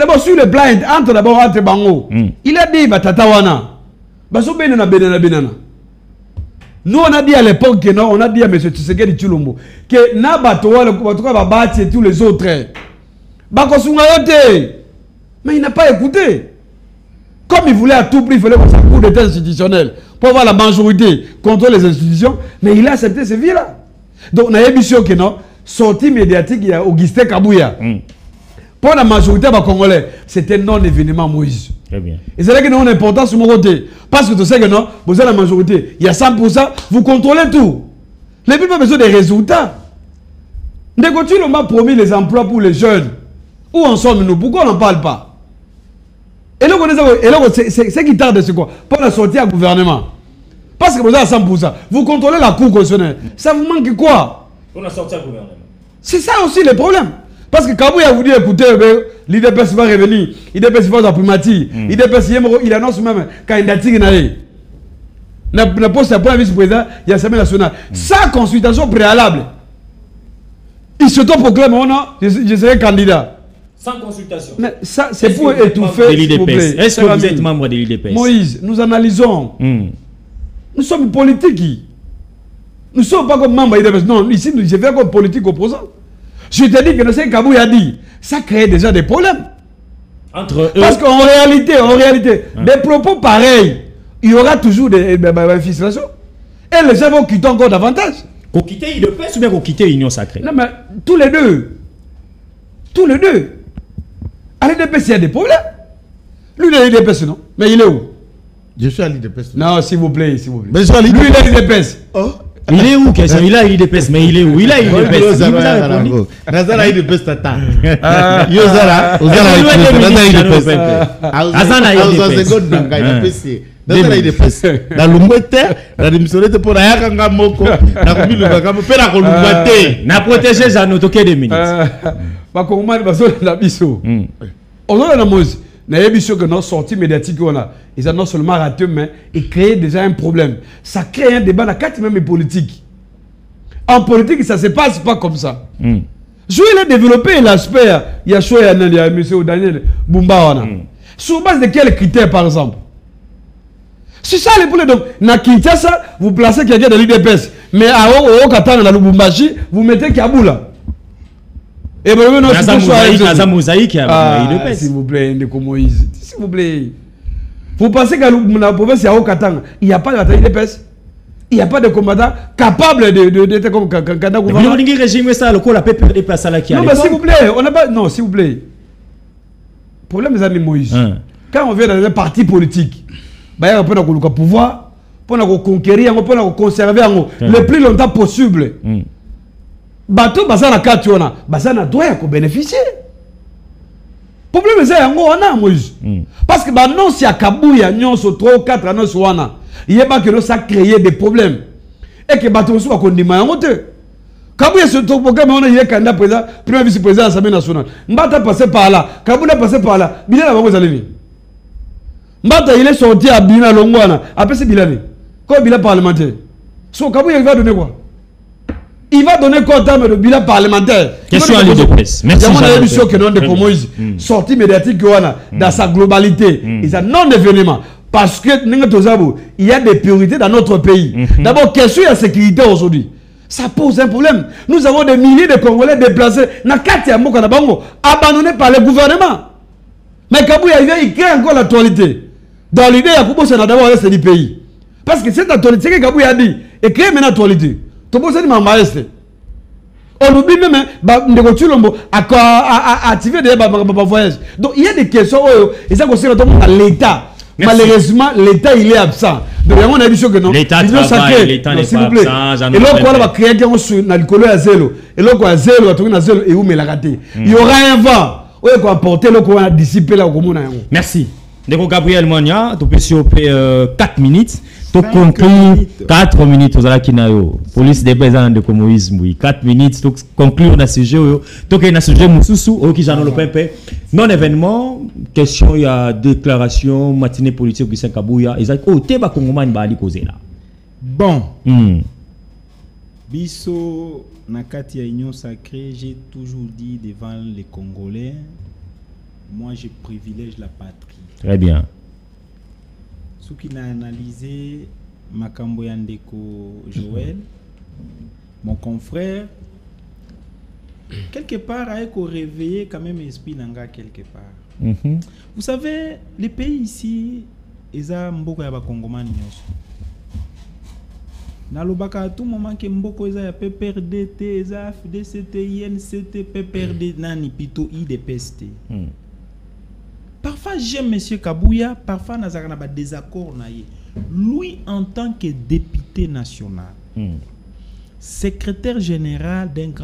d'abord sur le plan entre Bango, il a dit Batatawana. Baso benana benana. Nous on a dit à l'époque que non, on a dit à M. Tshisekedi Tshilombo que na batoa le batoa va battre tous les autres. Bakosunga yote. Mais il n'a pas écouté. Comme il voulait à tout prix, il fallait faire un coup d'état institutionnel pour avoir la majorité contre les institutions, mais il a accepté ce vie-là. Donc, on a eu que non, sortie médiatique, il y a Augustin Kabouya. Pour la majorité des Congolais, c'était non-événement Moïse. Très bien. Et c'est là que nous avons une importance sur mon côté. Parce que tu sais que non, vous avez la majorité, il y a 100%, vous contrôlez tout. Les peuples ont besoin des résultats. Négotier, on m'a promis les emplois pour les jeunes. Où en sommes-nous? Pourquoi on n'en parle pas? Et là, c'est qui tarde, c'est quoi? Pour la sortie à gouvernement. Parce que vous avez 100%. Vous contrôlez la cour constitutionnelle. Ça vous manque quoi? Pour la sortie à gouvernement. C'est ça aussi le problème. Parce que Kabouya vous dit, écoutez, l'IDPS va revenir, l'IDPS va la primature, l'IDPS il annonce même quand il a tiré n'a poste pour un vice-président, il y a l'Assemblée nationale. Sans consultation préalable. Il se proclame, je serai candidat. Sans consultation. Mais ça, c'est pour étouffer, s'il vous plaît. Est-ce que vous êtes membre de l'IDPS? Moïse, nous analysons. Nous sommes politiques. Nous ne sommes pas comme membres de l'IDPS. Non, ici, nous faisons comme politique opposant. Je te dis que ce que Kabouya a dit, ça crée déjà des problèmes. Entre eux. Parce qu'en réalité, des propos pareils, il y aura toujours des infiltrations. Et les gens vont quitter encore davantage. Pour quitter l'IDPS ou bien pour quitter l'Union Sacrée? Non, mais tous les deux. Tous les deux. À l'IDPS, il y a des problèmes. Lui, il est à l'IDPS, non? Mais il est où? Je suis à l'IDPS. Non, s'il vous plaît, s'il vous plaît. Mais je suis à l'IDPS. Lui, il est à l'IDPS. Oh. Il est où? Il a l'IDPS, mais il est où? Il a l'IDPS. Il vous a répondu. Nazara l'IDPS tata. Yozara. Ozara l'IDPS. Azana l'IDPS. Nazara l'IDPS. Na lumwete, na dimsolete pour la yakanga moko, na kumilu bakamo, pe na kolumwete. Na protéger Jean Otoké 2 minutes. Bakongomani baso la biso. Aujourd'hui, na Moïse, na yebiso que nos sorties médiatiques on a, ils ont non seulement raté mais ils créent déjà un problème. Ça crée un débat dans quatre même politique. En politique, ça se passe pas comme ça. Je vais développer l'aspect, il y a choix il y a monsieur Daniel Bumba. Sur base de quels critères par exemple? C'est ça les problèmes. Donc, na Kinshasa, vous placez quelqu'un dans l'IDPS, mais à Okatana, dans Lubumbashi, vous mettez Kaboula. Et bien, non, c'est un mosaïque. S'il vous plaît, Ndeko Moïse. S'il vous plaît. Vous pensez qu'à la province, il y a Okatanga, il n'y a pas d'IDPS? Il n'y a pas de combattants capables d'être comme candidat gouvernement. Vous régime ça, le coup, la PPR déplace à la qui. Non, mais s'il vous plaît, on n'a pas. Non, s'il vous plaît. Problème des amis Moïse. Quand on vient dans un parti politique, il y a un pouvoir pour conquérir, pour conserver le plus longtemps possible. Bateau, la carte, on doit bénéficier. Problème c'est on a Moïse. Parce que non, si à Kabouya, nous sommes 3 ou 4 ans, il y a pas que ça crée des problèmes. Et que bateau soit condamné en route. Kabouya se trouve au Cameroun, il y a candidat président, premier vice-président de l'Assemblée nationale. Mbata passé par là, Kabouya passé par là. Bilal a vous allez. Mbata il est sorti à Bilal Longwana. Après c'est Bilal. Quoi Bilal parlementaire? So Kabouya il va donner quoi? Il va donner quoi en termes de bilan parlementaire? Question à l'IDPS. Merci. Il y a une émission que nous avons de Moïse, sortie médiatique dans sa globalité. Il y a non-événement. Parce que il y a des priorités dans notre pays. D'abord, question de la sécurité aujourd'hui. Ça pose un problème. Nous avons des milliers de Congolais déplacés, abandonnés par le gouvernement. Mais Kabouya, il crée encore l'actualité. Dans l'idée, il y a d'abord rester du pays. Parce que cette actualité, c'est que Kabouya a dit, et crée une actualité. On oublie même activer des voyages. Donc il y a des questions et ça concerne l'État. Malheureusement, l'État il est absent. Donc on a dit que non. L'État travaille, l'État n'est pas absent. Et là on va créer un sur na likolo ya zéro. Et là quoi zéro va tourner na zéro et où mais la raté. Il y aura un vent. On va apporter le quoi on a dissipé là au commun. Merci. Ndeko Gabriel Monia, tu peux stopper 4 minutes. Tu conclure 4 minutes aux Alakinayo. Police des paysans de Moïse Moui. 4 minutes, tu conclure dans ce sujet. Tu as un sujet Moussoussou, qui j'en ai le pépé. Non événement, question, il y a déclaration, matinée politique, qui s'est Kabouya. Ils ont dit, oh, t'es pas Congoman, il va aller causer là. Bon. Bisso, Nakati à Union Sacrée, j'ai toujours dit devant les Congolais, moi je privilège la patrie. Très bien. Ce qui n'a analysé Makambo Yandeko Joël, mon confrère, quelque part a réveillé quand même l'esprit Nanga quelque part. Vous savez, les pays ici, ils ont beaucoup de Congomans. Dans le bac à tout moment que mboko eza PPRDT eza FDCT INCT PPRD nani pito IDPST. Parfois j'aime monsieur Kabouya, parfois nazaka na ba désaccord na ye. Lui en tant que député national, secrétaire général d'un grand